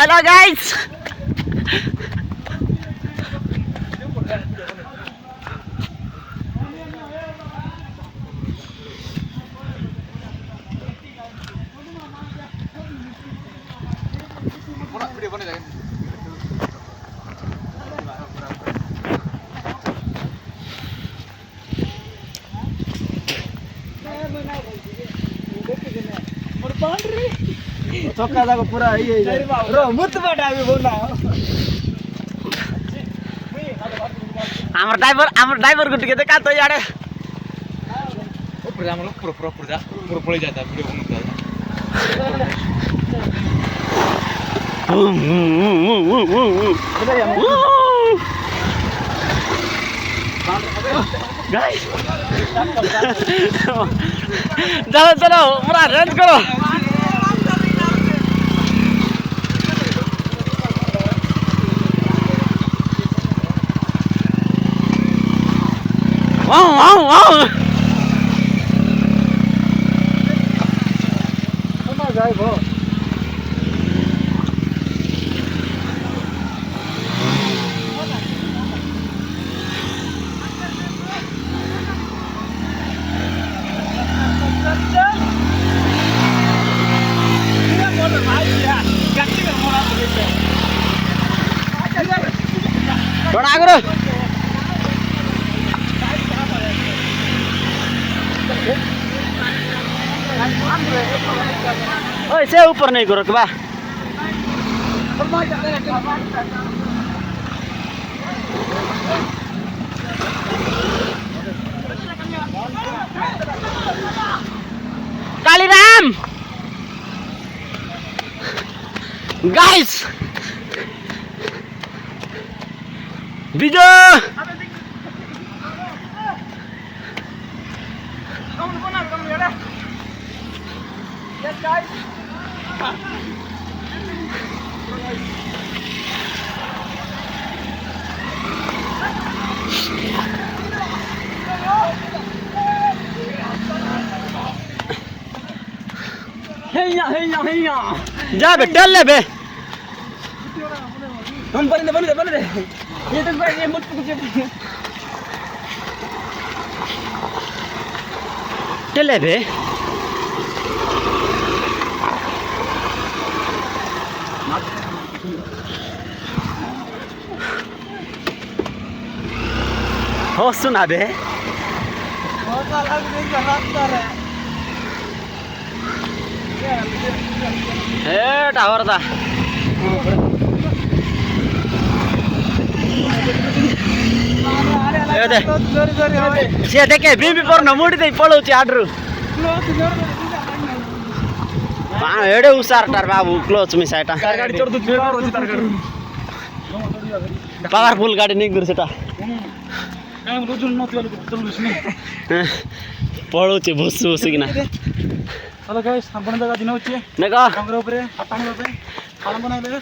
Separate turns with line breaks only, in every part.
Hello guys
चक्का जाको पूरा रो मुतबाट आयो बोल्न
हाम्रो ड्राइभर को टिके का तो याडे
पूरा मतलब पूरा पड़े जाता है वीडियो बनता
गाइस चलो चलो पूरा रेंज करो वाओ वाओ वाओ
जाए भो
थोड़ा आगे रो ओए से ऊपर नहीं करो बा कालीराम गाइस विजय
Yes guys. Hey
जा बे टल ले बे
हम बने ये तो भाई ये मुझ को कुछ
टल ले बे हो सुना बे
बहुत अलग नहीं रास्ता है
ए टावर दा से देखे बीबी पर्न मुड़ी पड़ाऊँ आड्रु एडे उसार टार बाबू क्लोज मिसाइटा पावरफुल गाड़ी नहीं गुरु सेटा पड़ाऊँ भुसु भुसिकिना
हेलो गाइस हम बने जगह दिन होची
देखो
डंगर ऊपर आटांग ऊपर खाना बनाइले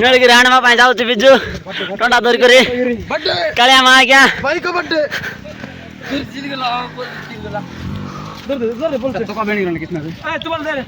नेड़की राण में पाई जाऊ बिजू टोंडा धरी करी कालिया मां क्या
भाई को बर्थडे फिर चिल गला बोल चिल गला दर बोल तो का बेणी कितना है तू बोल दे